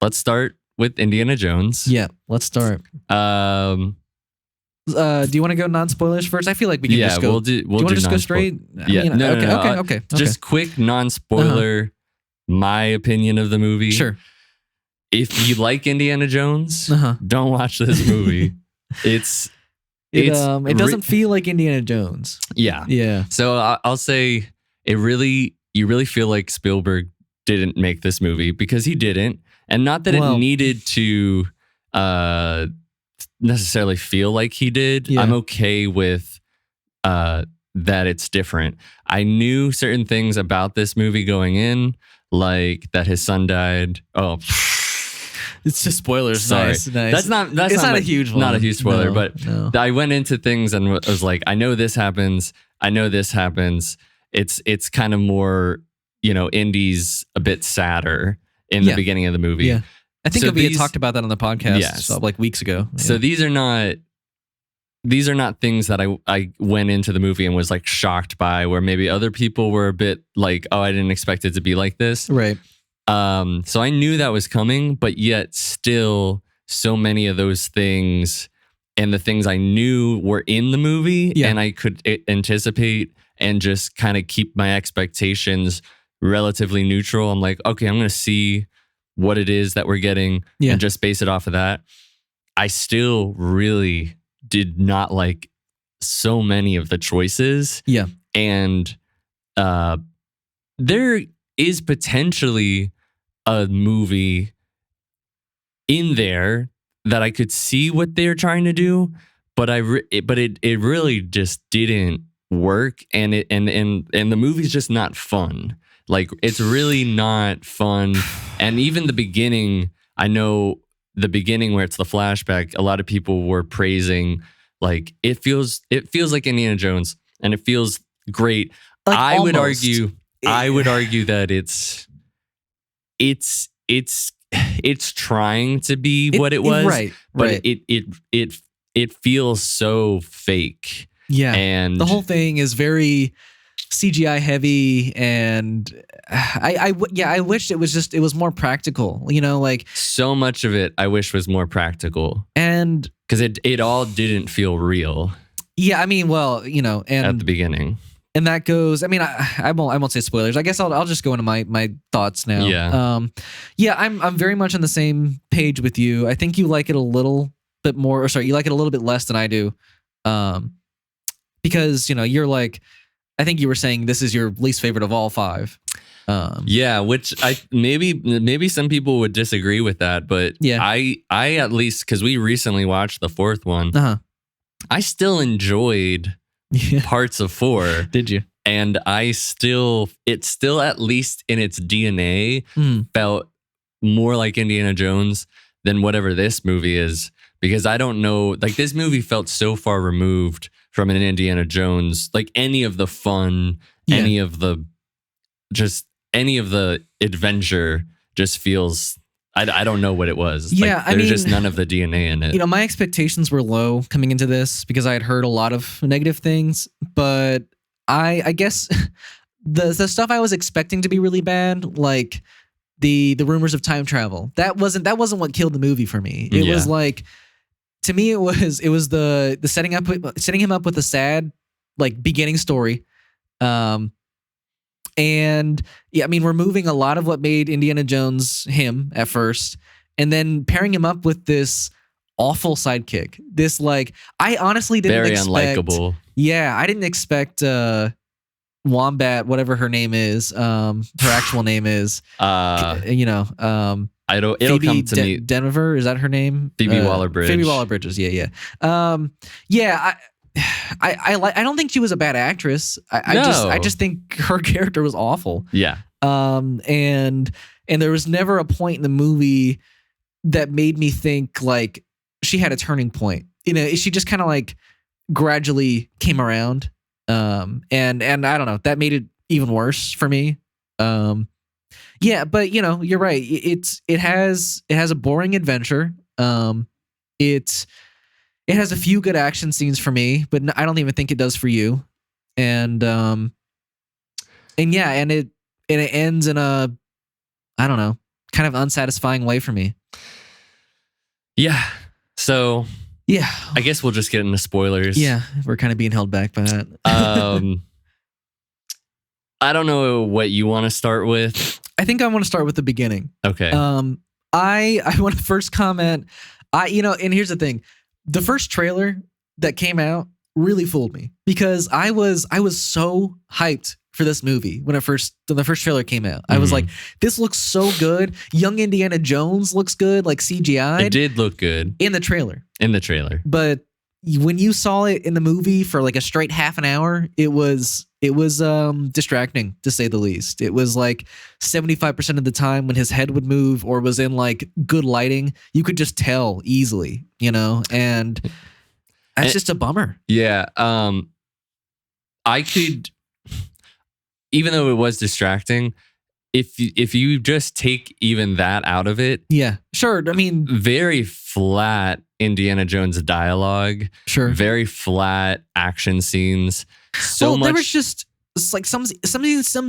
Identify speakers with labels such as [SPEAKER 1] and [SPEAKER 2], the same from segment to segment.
[SPEAKER 1] let's start with Indiana Jones.
[SPEAKER 2] Yeah, let's start. Do you want to go non-spoilers first? I feel like we can just go.
[SPEAKER 1] Do you want
[SPEAKER 2] to just go straight?
[SPEAKER 1] Yeah,
[SPEAKER 2] Okay.
[SPEAKER 1] Just quick non-spoiler. My opinion of the movie.
[SPEAKER 2] Sure.
[SPEAKER 1] If you like Indiana Jones, don't watch this movie. It
[SPEAKER 2] doesn't feel like Indiana Jones.
[SPEAKER 1] Yeah. So I'll say you really feel like Spielberg didn't make this movie because he didn't, and not that it needed to necessarily feel like he did. Yeah. I'm okay with that it's different. I knew certain things about this movie going in, like that his son died. Oh,
[SPEAKER 2] it's just spoilers.
[SPEAKER 1] Sorry.
[SPEAKER 2] Nice.
[SPEAKER 1] That's not
[SPEAKER 2] a huge one.
[SPEAKER 1] Not a huge spoiler,
[SPEAKER 2] no.
[SPEAKER 1] I went into things and was like, I know this happens. I know this happens. It's kind of more, Indy's a bit sadder in the beginning of the movie.
[SPEAKER 2] Yeah. I think we had talked about that on the podcast like weeks ago. Yeah.
[SPEAKER 1] So these are not things that I went into the movie and was like shocked by, where maybe other people were a bit like, oh, I didn't expect it to be like this.
[SPEAKER 2] Right.
[SPEAKER 1] So I knew that was coming, but yet still so many of those things and the things I knew were in the movie and I could anticipate and just kind of keep my expectations relatively neutral. I'm like, okay, I'm going to see what it is that we're getting and just base it off of that. I still really did not like so many of the choices.
[SPEAKER 2] Yeah.
[SPEAKER 1] And there is potentially a movie in there that I could see what they're trying to do, but it really just didn't work, and the movie's just not fun. Like, it's really not fun. And even the beginning, I know the beginning where it's the flashback, a lot of people were praising, like, it feels like Indiana Jones and it feels great.
[SPEAKER 2] Like,
[SPEAKER 1] I would argue that it's trying to be what it was, but it feels so fake.
[SPEAKER 2] Yeah,
[SPEAKER 1] and
[SPEAKER 2] the whole thing is very CGI heavy, and I wished it was more practical. Like,
[SPEAKER 1] so much of it I wish was more practical,
[SPEAKER 2] and
[SPEAKER 1] because it all didn't feel real.
[SPEAKER 2] Yeah, I mean, well, and
[SPEAKER 1] at the beginning.
[SPEAKER 2] And that goes, I mean, I won't say spoilers. I guess I'll just go into my thoughts now.
[SPEAKER 1] Yeah.
[SPEAKER 2] I'm very much on the same page with you. I think you like it a little bit more, you like it a little bit less than I do. Because, you're like, I think you were saying this is your least favorite of all 5.
[SPEAKER 1] Yeah, which maybe some people would disagree with that, but I at least, because we recently watched the 4th one, I still enjoyed parts of 4.
[SPEAKER 2] Did you?
[SPEAKER 1] And it's still at least in its DNA felt more like Indiana Jones than whatever this movie is, because I don't know, like, this movie felt so far removed from an Indiana Jones, like any of the fun, any of the adventure just feels, I don't know what it was.
[SPEAKER 2] Yeah,
[SPEAKER 1] like, there's just none of the DNA in it.
[SPEAKER 2] My expectations were low coming into this because I had heard a lot of negative things, but I guess the stuff I was expecting to be really bad, like the rumors of time travel, that wasn't what killed the movie for me. It was like, to me, it was the setting him up with a sad, like, beginning story. And yeah, I mean, removing a lot of what made Indiana Jones him at first, and then pairing him up with this awful sidekick. This, like, I honestly didn't
[SPEAKER 1] very
[SPEAKER 2] expect,
[SPEAKER 1] unlikable.
[SPEAKER 2] Yeah, I didn't expect Wombat, whatever her name is, her actual name is,
[SPEAKER 1] it'll
[SPEAKER 2] Phoebe
[SPEAKER 1] come to me.
[SPEAKER 2] Denver, is that her name?
[SPEAKER 1] Phoebe Waller-Bridge.
[SPEAKER 2] Phoebe Waller-Bridges. Yeah. I don't think she was a bad actress. I just think her character was awful.
[SPEAKER 1] Yeah.
[SPEAKER 2] And there was never a point in the movie that made me think, like, she had a turning point. She just kind of, like, gradually came around. And I don't know, that made it even worse for me. Yeah, but you're right. It has a boring adventure. It has a few good action scenes for me, but I don't even think it does for you. And it ends in a, I don't know, kind of unsatisfying way for me.
[SPEAKER 1] Yeah. So
[SPEAKER 2] Yeah.
[SPEAKER 1] I guess we'll just get into spoilers.
[SPEAKER 2] Yeah, we're kind of being held back by that.
[SPEAKER 1] I don't know what you want to start with.
[SPEAKER 2] I think I want to start with the beginning.
[SPEAKER 1] Okay.
[SPEAKER 2] I want to first comment. And here's the thing: the first trailer that came out really fooled me because I was so hyped for this movie when the first trailer came out. I was like, this looks so good. Young Indiana Jones looks good, like CGI.
[SPEAKER 1] It did look good
[SPEAKER 2] in the trailer. But when you saw it in the movie for like a straight half an hour, it was distracting to say the least. It was like 75% of the time when his head would move or was in like good lighting, you could just tell easily, and that's just a bummer.
[SPEAKER 1] Yeah. I could, even though it was distracting, if you just take even that out of it.
[SPEAKER 2] Yeah, sure. I mean,
[SPEAKER 1] very flat Indiana Jones dialogue.
[SPEAKER 2] Sure.
[SPEAKER 1] Very flat action scenes. So much.
[SPEAKER 2] There was just like some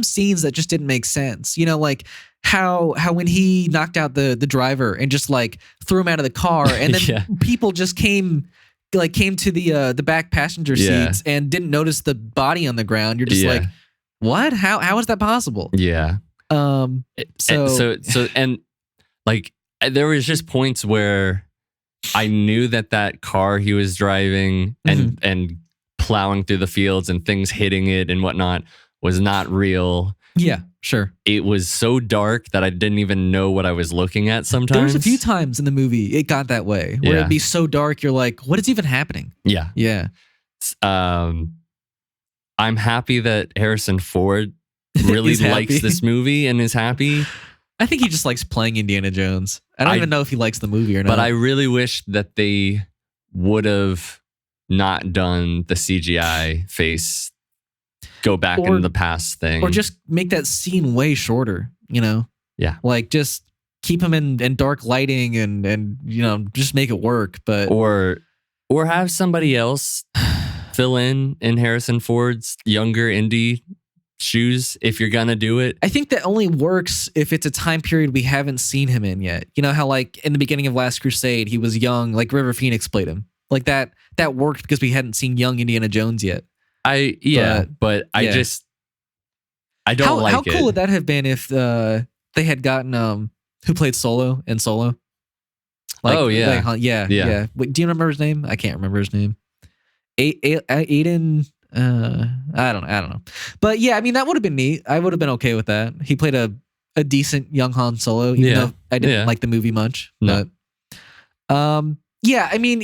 [SPEAKER 2] scenes that just didn't make sense. Like how when he knocked out the driver and just like threw him out of the car, and then people just came to the back passenger seats and didn't notice the body on the ground. You're just like, what? How is that possible?
[SPEAKER 1] Yeah. So like there was just points where I knew that car he was driving and plowing through the fields and things hitting it and whatnot was not real.
[SPEAKER 2] Yeah, sure.
[SPEAKER 1] It was so dark that I didn't even know what I was looking at sometimes.
[SPEAKER 2] There was a few times in the movie it got that way where it'd be so dark you're like, what is even happening?
[SPEAKER 1] Yeah.
[SPEAKER 2] Yeah.
[SPEAKER 1] I'm happy that Harrison Ford really likes this movie and is happy.
[SPEAKER 2] I think he just likes playing Indiana Jones. I don't even know if he likes the movie or not.
[SPEAKER 1] But I really wish that they would have not done the CGI face go back in the past thing.
[SPEAKER 2] Or just make that scene way shorter,
[SPEAKER 1] Yeah.
[SPEAKER 2] Like just keep him in dark lighting and just make it work. But
[SPEAKER 1] Or have somebody else fill in Harrison Ford's younger Indy shoes if you're gonna do it.
[SPEAKER 2] I think that only works if it's a time period we haven't seen him in yet. You know how like in the beginning of Last Crusade he was young, like River Phoenix played him. Like that worked because we hadn't seen young Indiana Jones yet.
[SPEAKER 1] I don't like it.
[SPEAKER 2] How cool would that have been if they had gotten who played Solo in Solo? Like, yeah. Wait, do you remember his name? I can't remember his name. Aiden. I don't know. But yeah, I mean that would have been neat. I would have been okay with that. He played a decent young Han Solo, even though I didn't like the movie much.
[SPEAKER 1] No.
[SPEAKER 2] But I mean,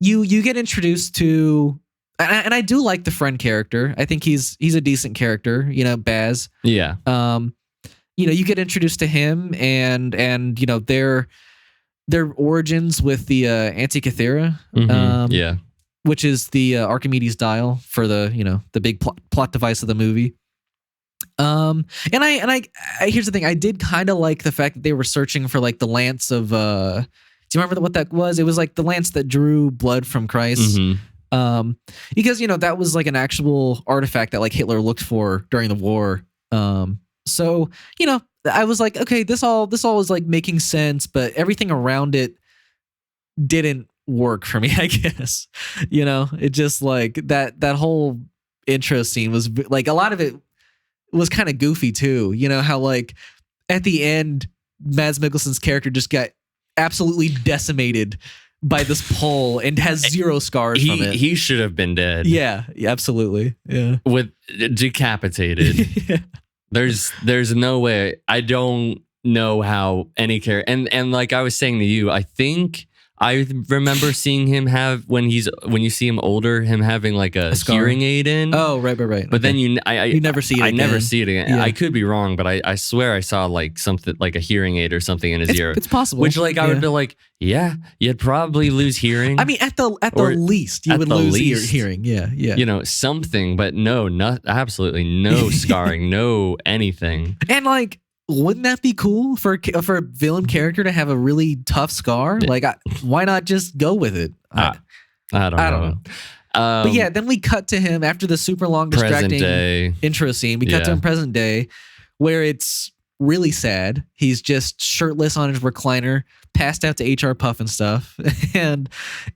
[SPEAKER 2] you get introduced to, and I do like the friend character. I think he's a decent character, Baz.
[SPEAKER 1] Yeah.
[SPEAKER 2] You get introduced to him and their origins with the Antikythera. Which is the Archimedes dial for the big plot device of the movie. And I here's the thing. I did kind of like the fact that they were searching for like the lance of. Do you remember what that was? It was like the lance that drew blood from Christ. Because that was like an actual artifact that like Hitler looked for during the war. So I was like, okay, this all is like making sense, but everything around it didn't work for me, I guess. It just like that whole intro scene was like a lot of it was kind of goofy too. How like at the end Mads Mikkelsen's character just got absolutely decimated by this pole and has zero scars from it.
[SPEAKER 1] He should have been dead.
[SPEAKER 2] Yeah, absolutely. Yeah.
[SPEAKER 1] With decapitated.
[SPEAKER 2] Yeah.
[SPEAKER 1] There's no way. I don't know how any character and like I was saying to you, I think I remember seeing him have when you see him older, him having like a hearing aid in.
[SPEAKER 2] Oh, right.
[SPEAKER 1] But then you
[SPEAKER 2] never see it.
[SPEAKER 1] I
[SPEAKER 2] again.
[SPEAKER 1] never see it again.
[SPEAKER 2] Yeah.
[SPEAKER 1] I could be wrong, but I swear I saw like something like a hearing aid or something in his ear.
[SPEAKER 2] It's possible.
[SPEAKER 1] Which like I would be like, yeah, you'd probably lose hearing.
[SPEAKER 2] I mean, at the least, you would lose hearing. Yeah.
[SPEAKER 1] Something, but absolutely no scarring, no anything.
[SPEAKER 2] And like, wouldn't that be cool for a villain character to have a really tough scar? Like, why not just go with it? I don't know. But yeah, then we cut to him after the super long distracting intro scene. We cut to him present day, where it's really sad. He's just shirtless on his recliner, passed out to HR Puff and stuff, and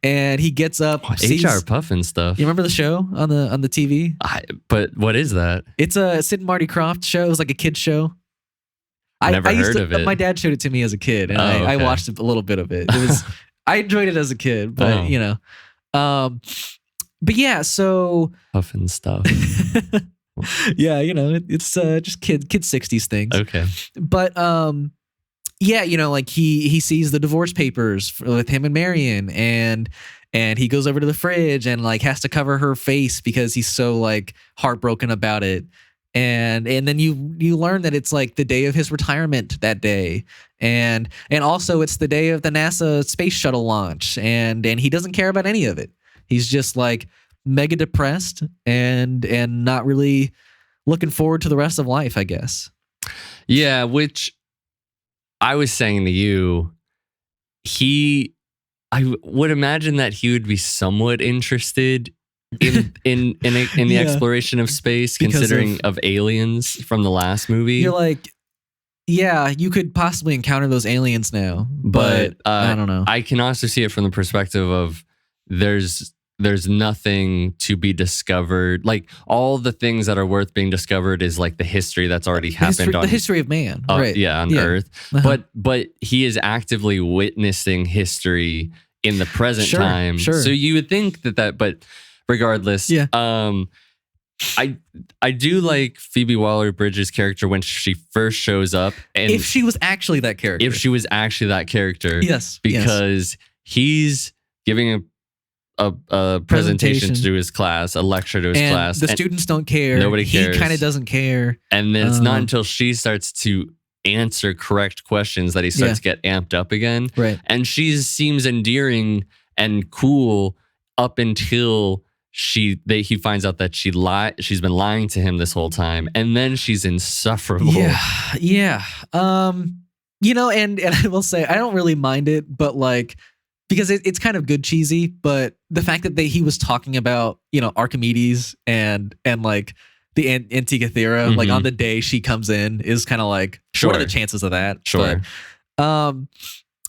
[SPEAKER 2] he gets up.
[SPEAKER 1] HR Puff and stuff.
[SPEAKER 2] You remember the show on the TV?
[SPEAKER 1] But what is that?
[SPEAKER 2] It's a Sid and Marty Krofft show. It was like a kid's show.
[SPEAKER 1] Never heard of it.
[SPEAKER 2] My dad showed it to me as a kid, and I watched a little bit of it. It was I enjoyed it as a kid, but you know, but yeah. So
[SPEAKER 1] Puff and stuff.
[SPEAKER 2] Yeah, you know, it's just kid 60s things.
[SPEAKER 1] Okay,
[SPEAKER 2] but yeah, you know, like he sees the divorce papers with him and Marion, and he goes over to the fridge and like has to cover her face because he's so like heartbroken about it. And then you learn that it's like the day of his retirement that day, and also it's the day of the NASA space shuttle launch, and he doesn't care about any of it. He's just like mega depressed and not really looking forward to the rest of life, I guess.
[SPEAKER 1] Yeah, which I was saying to you, I would imagine that he would be somewhat interested in the exploration of space, considering of aliens from the last movie.
[SPEAKER 2] You're like, yeah, you could possibly encounter those aliens now, but I don't know.
[SPEAKER 1] I can also see it from the perspective of there's nothing to be discovered. Like all the things that are worth being discovered is like the history that's already happened
[SPEAKER 2] the history of man, right?
[SPEAKER 1] Yeah, on Earth. But he is actively witnessing history in the present time.
[SPEAKER 2] Sure.
[SPEAKER 1] So you would think that, but regardless,
[SPEAKER 2] yeah.
[SPEAKER 1] I do like Phoebe Waller-Bridge's character when she first shows up, and
[SPEAKER 2] if she was actually that character,
[SPEAKER 1] yes, because he's giving a presentation to his class, a lecture to his class.
[SPEAKER 2] The students don't care.
[SPEAKER 1] Nobody cares.
[SPEAKER 2] He kind of doesn't care.
[SPEAKER 1] And then it's not until she starts to answer correct questions that he starts to get amped up again.
[SPEAKER 2] Right.
[SPEAKER 1] And she seems endearing and cool up until he finds out that she's been lying to him this whole time, and then she's insufferable.
[SPEAKER 2] Yeah. You know, and I will say I don't really mind it, but like, because it's kind of good cheesy, but the fact that he was talking about, you know, Archimedes and like the Antikythera, like on the day she comes in, is kind of like, what are the chances of that?
[SPEAKER 1] Sure.
[SPEAKER 2] But,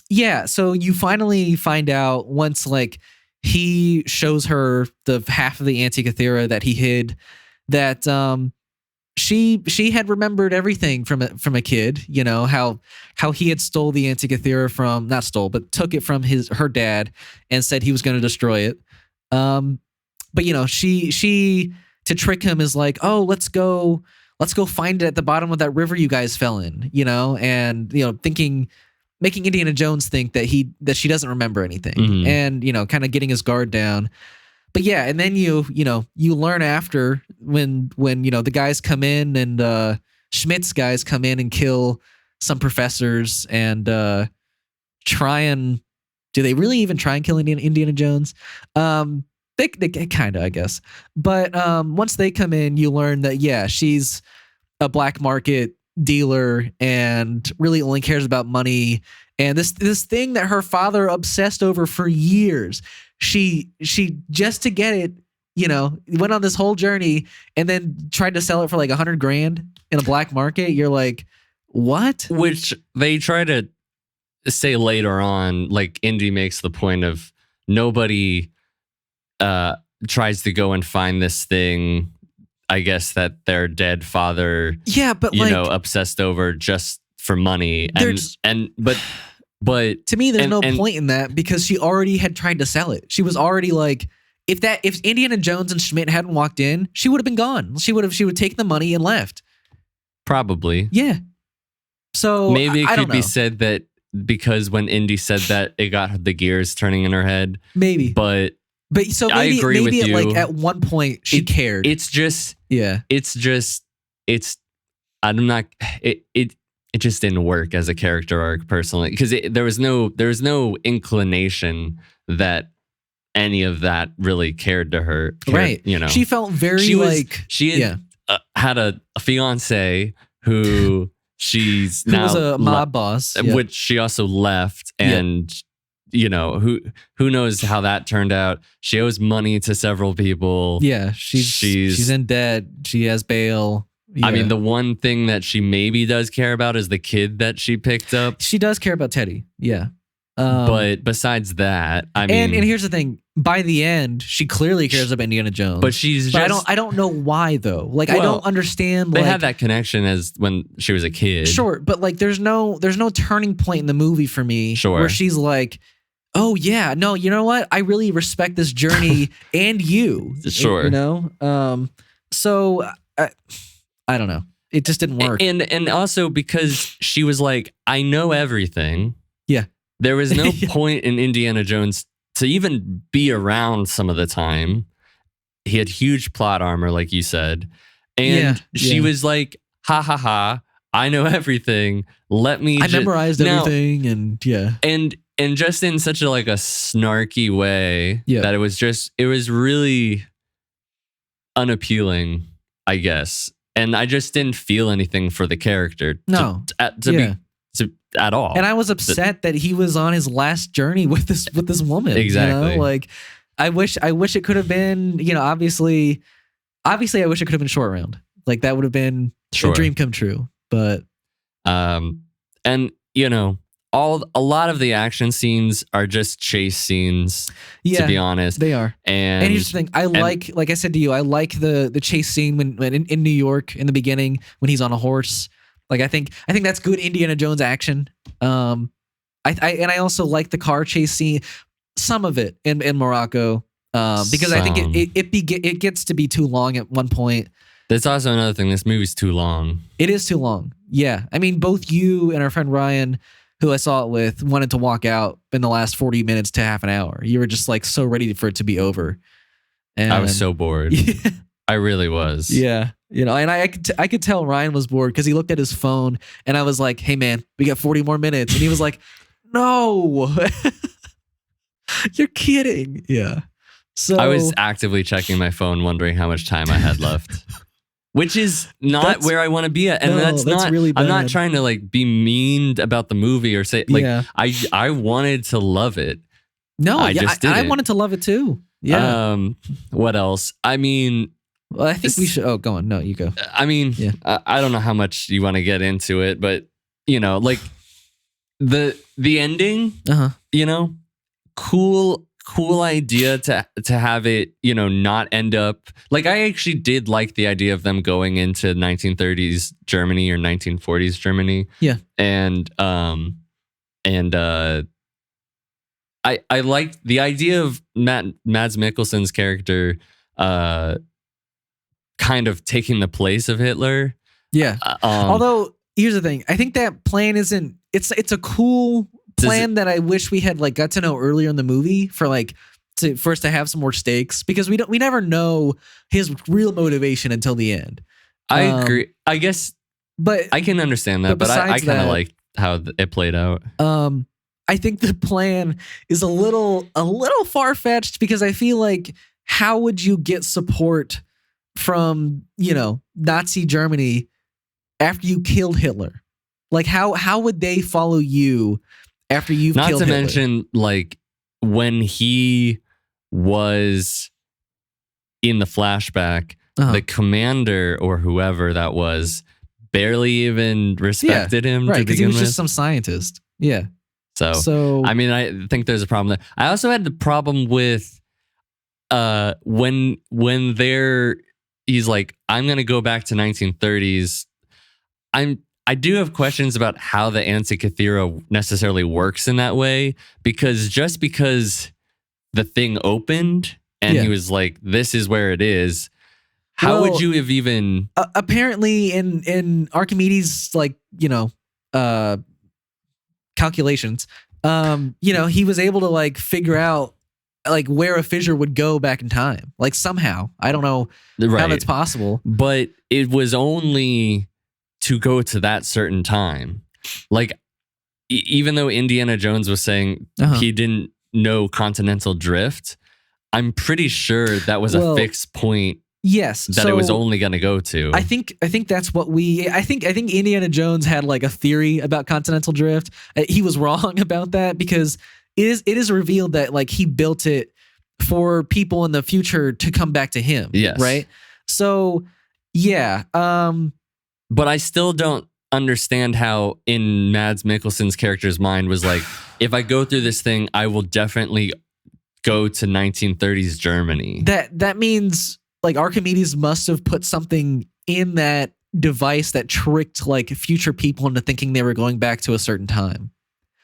[SPEAKER 2] yeah. So you finally find out once like he shows her the half of the Antikythera that he hid, that she had remembered everything from a kid. You know, how he had stole the Antikythera not stole, but took it from her dad and said he was going to destroy it. But you know, she to trick him is like, oh, let's go find it at the bottom of that river you guys fell in, you know, and you know, making Indiana Jones think that she doesn't remember anything, and you know, kind of getting his guard down. But yeah, and then you learn after when you know the guys come in and Schmidt's guys come in and kill some professors and try and do they really even try and kill Indiana Jones? They kind of, I guess. But once they come in, you learn that she's a black market dealer and really only cares about money. And this thing that her father obsessed over for years, she just to get it, you know, went on this whole journey and then tried to sell it for like $100,000 in a black market. You're like, what?
[SPEAKER 1] Which they try to say later on, like Indy makes the point of nobody tries to go and find this thing, I guess, that their dead father,
[SPEAKER 2] but
[SPEAKER 1] you know, obsessed over just for money. But
[SPEAKER 2] to me, there's no point in that because she already had tried to sell it. She was already like, if Indiana Jones and Schmidt hadn't walked in, she would have been gone. She would take the money and left.
[SPEAKER 1] Probably.
[SPEAKER 2] Yeah. So
[SPEAKER 1] maybe it could be said that because when Indy said that, it got the gears turning in her head.
[SPEAKER 2] Maybe.
[SPEAKER 1] But
[SPEAKER 2] so maybe,
[SPEAKER 1] I agree with you.
[SPEAKER 2] Like at one point she cared.
[SPEAKER 1] It's just I'm not. It just didn't work as a character arc personally because there was no inclination that any of that really cared to her.
[SPEAKER 2] Right.
[SPEAKER 1] You know,
[SPEAKER 2] she felt very
[SPEAKER 1] she had a fiance who she's now
[SPEAKER 2] was a mob boss,
[SPEAKER 1] which she also left, and you know who knows how that turned out. She owes money to several people.
[SPEAKER 2] Yeah, she's in debt. She has bail.
[SPEAKER 1] I mean, the one thing that she maybe does care about is the kid that she picked up.
[SPEAKER 2] She does care about Teddy. Yeah.
[SPEAKER 1] But besides that, I mean,
[SPEAKER 2] and here's the thing: by the end, she clearly cares about Indiana Jones.
[SPEAKER 1] But she's just.
[SPEAKER 2] I don't know why though. Like, I don't understand.
[SPEAKER 1] They
[SPEAKER 2] like,
[SPEAKER 1] had that connection as when she was a kid.
[SPEAKER 2] Sure, but like, there's no turning point in the movie for me.
[SPEAKER 1] Sure.
[SPEAKER 2] Where she's like, oh yeah, no, you know what? I really respect this journey and you.
[SPEAKER 1] Sure.
[SPEAKER 2] You know. So I don't know. It just didn't work.
[SPEAKER 1] And also because she was like, I know everything.
[SPEAKER 2] Yeah.
[SPEAKER 1] There was no point in Indiana Jones to even be around some of the time. He had huge plot armor, like you said. And she was like, ha ha ha, I know everything. I
[SPEAKER 2] memorized everything.
[SPEAKER 1] And just in such a like a snarky way that it was really unappealing, I guess. And I just didn't feel anything for the character at all.
[SPEAKER 2] And I was upset that he was on his last journey with this woman.
[SPEAKER 1] Exactly.
[SPEAKER 2] You know? Like, I wish it could have been, you know, obviously I wish it could have been Short Round. Like, that would have been a dream come true. But
[SPEAKER 1] and you know, a lot of the action scenes are just chase scenes, to be honest.
[SPEAKER 2] They are. And here's the thing, like I said to you, I like the chase scene when in New York in the beginning when he's on a horse. Like, I think that's good Indiana Jones action. I also like the car chase scene, some of it in Morocco, because I think it gets to be too long at one point.
[SPEAKER 1] That's also another thing. This movie's too long.
[SPEAKER 2] It is too long. Yeah, I mean, both you and our friend Ryan, who I saw it with, wanted to walk out in the last 40 minutes to half an hour. You were just like so ready for it to be over. And
[SPEAKER 1] I was so bored. I really was.
[SPEAKER 2] Yeah. You know, and I could tell Ryan was bored because he looked at his phone and I was like, hey man, we got 40 more minutes. And he was like, no, you're kidding. Yeah. So
[SPEAKER 1] I was actively checking my phone, wondering how much time I had left, which is not where I want to be at. And that's not, really bad. I'm not trying to like be mean about the movie or say like, I wanted to love it.
[SPEAKER 2] No, I wanted to love it too. Yeah.
[SPEAKER 1] What else? I mean,
[SPEAKER 2] well, I think we should. Oh, go on. No, you go.
[SPEAKER 1] I mean, I don't know how much you want to get into it, but you know, like the ending. You know, cool idea to have it. You know, not end up like I actually did like the idea of them going into 1930s Germany or 1940s Germany.
[SPEAKER 2] Yeah,
[SPEAKER 1] and I liked the idea of Mads Mikkelsen's character. Kind of taking the place of Hitler. Yeah.
[SPEAKER 2] Although here's the thing, I think that plan isn't. It's a cool plan that I wish we had like got to know earlier in the movie for us to have some more stakes, because we never know his real motivation until the end.
[SPEAKER 1] I agree. I guess, but I can understand that. But I kind of like how it played out.
[SPEAKER 2] I think the plan is a little far fetched, because I feel like how would you get support from, you know, Nazi Germany after you killed Hitler? Like, how would they follow you after you've killed Hitler? Not to mention,
[SPEAKER 1] like, when he was in the flashback, the commander or whoever that was barely even respected him.
[SPEAKER 2] Right, because he was just some scientist. Yeah.
[SPEAKER 1] So I mean, I think there's a problem there. I also had the problem with when he's like, I'm going to go back to 1930s. I do have questions about how the Antikythera necessarily works in that way, because just because the thing opened and he was like, this is where it is, how would you have even...
[SPEAKER 2] apparently in Archimedes, like, you know, calculations, you know, he was able to like figure out like where a fissure would go back in time, like somehow. I don't know how that's possible,
[SPEAKER 1] but it was only to go to that certain time. Like, even though Indiana Jones was saying he didn't know continental drift, I'm pretty sure that was a fixed point.
[SPEAKER 2] Yes,
[SPEAKER 1] that it was only going to go to.
[SPEAKER 2] I think that's what I think Indiana Jones had like a theory about continental drift. He was wrong about that, because it is revealed that like he built it for people in the future to come back to him.
[SPEAKER 1] Yes.
[SPEAKER 2] Right. So yeah.
[SPEAKER 1] But I still don't understand how in Mads Mikkelsen's character's mind was like, if I go through this thing, I will definitely go to 1930s Germany.
[SPEAKER 2] That means like Archimedes must have put something in that device that tricked like future people into thinking they were going back to a certain time,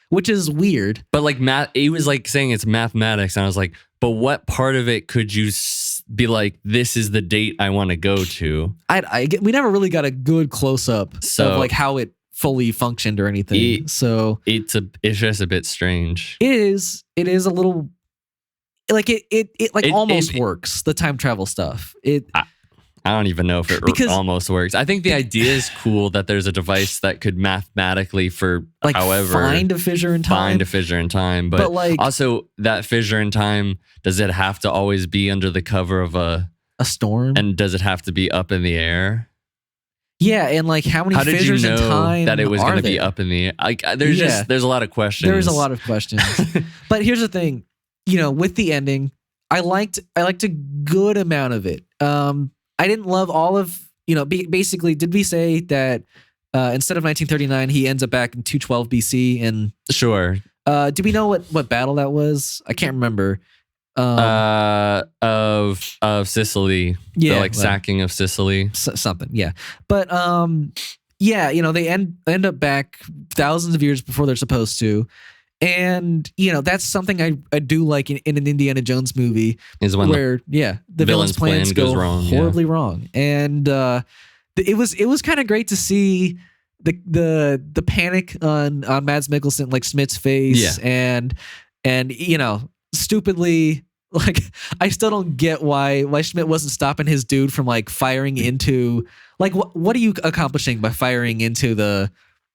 [SPEAKER 2] which is weird.
[SPEAKER 1] But like he was like saying it's mathematics, and I was like, but what part of it could you be like, this is the date I want to go to?
[SPEAKER 2] We never really got a good close up of like how it fully functioned or anything. So
[SPEAKER 1] it's just a bit strange.
[SPEAKER 2] It is a little like it almost works, the time travel stuff.
[SPEAKER 1] I don't even know if it almost works. I think the idea is cool that there's a device that could mathematically
[SPEAKER 2] like find a fissure in time.
[SPEAKER 1] But like, also that fissure in time, does it have to always be under the cover of a
[SPEAKER 2] storm?
[SPEAKER 1] And does it have to be up in the air?
[SPEAKER 2] Yeah, and like how many fissures in time
[SPEAKER 1] that it was going to be up in the air? Like there's a lot of questions.
[SPEAKER 2] There's a lot of questions. But here's the thing, with the ending, I liked a good amount of it. I didn't love all of, basically, did we say that instead of 1939, he ends up back in 212 BC? And
[SPEAKER 1] sure.
[SPEAKER 2] Do we know what battle that was? I can't remember.
[SPEAKER 1] Of Sicily.
[SPEAKER 2] Yeah.
[SPEAKER 1] The sacking of Sicily.
[SPEAKER 2] Something, yeah. But they end up back thousands of years before they're supposed to. And, that's something I do like in an Indiana Jones movie
[SPEAKER 1] is when
[SPEAKER 2] the villain's plans go horribly wrong. And it was kind of great to see the panic on Mads Mikkelsen, like Schmidt's face, and stupidly, like, I still don't get why Schmidt wasn't stopping his dude from like firing into, like, what are you accomplishing by firing into the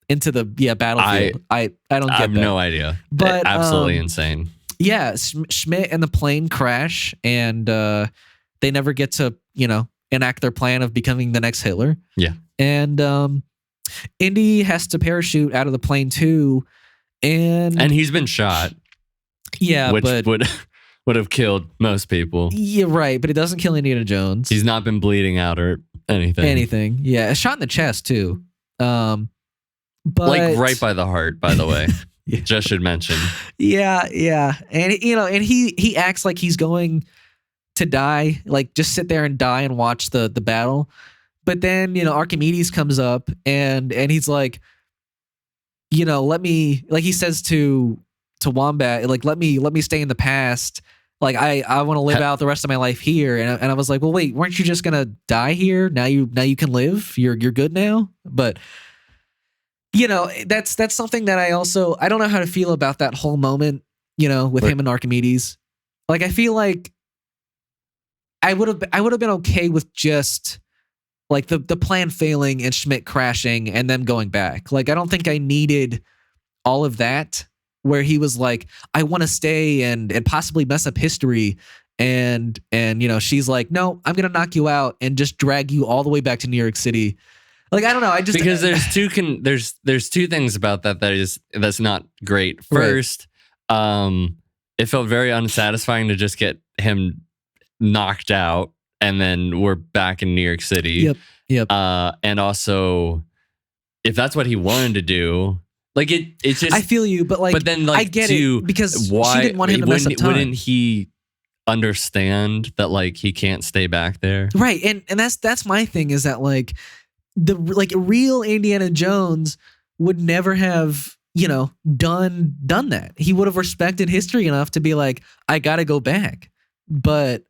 [SPEAKER 2] battlefield? I don't get that.
[SPEAKER 1] I have no idea.
[SPEAKER 2] But
[SPEAKER 1] absolutely insane.
[SPEAKER 2] Yeah, Schmidt and the plane crash, and they never get to enact their plan of becoming the next Hitler.
[SPEAKER 1] Yeah,
[SPEAKER 2] and Indy has to parachute out of the plane too, and
[SPEAKER 1] he's been shot.
[SPEAKER 2] Yeah,
[SPEAKER 1] which
[SPEAKER 2] but
[SPEAKER 1] would have killed most people.
[SPEAKER 2] Yeah, right. But it doesn't kill Indiana Jones.
[SPEAKER 1] He's not been bleeding out or anything.
[SPEAKER 2] Yeah, a shot in the chest too. But
[SPEAKER 1] like right by the heart, by the way.
[SPEAKER 2] Yeah.
[SPEAKER 1] Just should mention.
[SPEAKER 2] Yeah. And and he acts like he's going to die, like just sit there and die and watch the battle. But then, Archimedes comes up and he's like, let me, like he says to Wombat, like, let me stay in the past. Like I want to live out the rest of my life here. And I was like, well, wait, weren't you just gonna die here? Now you can live. You're good now. But that's something that I don't know how to feel about that whole moment, with him and Archimedes. Like, I feel like I would have been okay with just like the plan failing and Schmidt crashing and then going back. Like, I don't think I needed all of that, where he was like, I want to stay and possibly mess up history. And she's like, no, I'm going to knock you out and just drag you all the way back to New York City. Like, I don't know.
[SPEAKER 1] Because there's two things about that's not great. First, it felt very unsatisfying to just get him knocked out and then we're back in New York City.
[SPEAKER 2] Yep.
[SPEAKER 1] And also, if that's what he wanted to do, like it's just,
[SPEAKER 2] I feel you, but then like, I get it, because she didn't want him to mess up time.
[SPEAKER 1] Wouldn't he understand that like he can't stay back there?
[SPEAKER 2] Right. And that's my thing, is that like a real Indiana Jones would never have, done that. He would have respected history enough to be like, I gotta go back. But,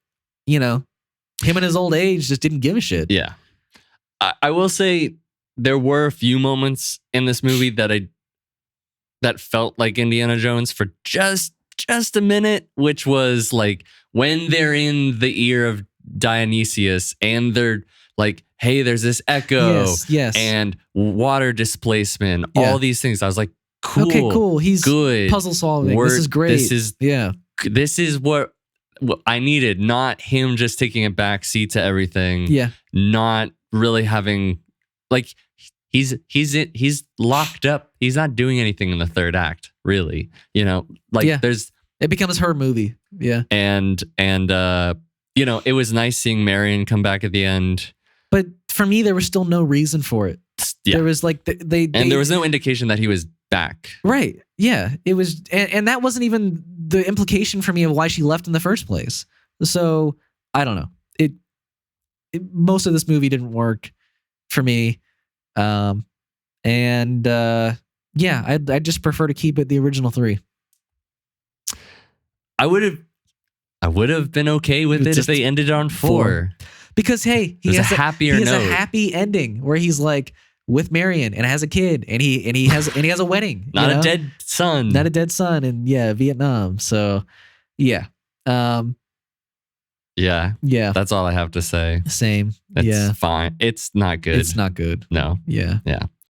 [SPEAKER 2] him in his old age just didn't give a shit.
[SPEAKER 1] Yeah. I will say there were a few moments in this movie that felt like Indiana Jones for just a minute, which was like when they're in the ear of Dionysius and they're like, hey, there's this echo
[SPEAKER 2] yes.
[SPEAKER 1] and water displacement, all these things. I was like, cool.
[SPEAKER 2] Okay, cool. He's
[SPEAKER 1] good.
[SPEAKER 2] Puzzle solving. This is great.
[SPEAKER 1] This is what I needed, not him just taking a back seat to everything.
[SPEAKER 2] Yeah.
[SPEAKER 1] Not really having, like, he's locked up. He's not doing anything in the third act, really. There's,
[SPEAKER 2] it becomes her movie. Yeah.
[SPEAKER 1] And it was nice seeing Marion come back at the end.
[SPEAKER 2] But for me, there was still no reason for it.
[SPEAKER 1] Yeah.
[SPEAKER 2] There was like
[SPEAKER 1] and there was no indication that he was back.
[SPEAKER 2] Right. Yeah. It was, and that wasn't even the implication for me of why she left in the first place. So I don't know. Most of this movie didn't work for me. Yeah, I'd just prefer to keep it the original 3.
[SPEAKER 1] I would have been okay with it if they ended on 4.
[SPEAKER 2] Because hey, he has a happy ending where he's like with Marion and has a kid and he has a wedding.
[SPEAKER 1] Not a dead son.
[SPEAKER 2] Not a dead son, and Vietnam. So yeah. Yeah.
[SPEAKER 1] That's all I have to say.
[SPEAKER 2] Same.
[SPEAKER 1] It's fine. It's not good.
[SPEAKER 2] It's not good.
[SPEAKER 1] No.
[SPEAKER 2] Yeah.
[SPEAKER 1] Yeah.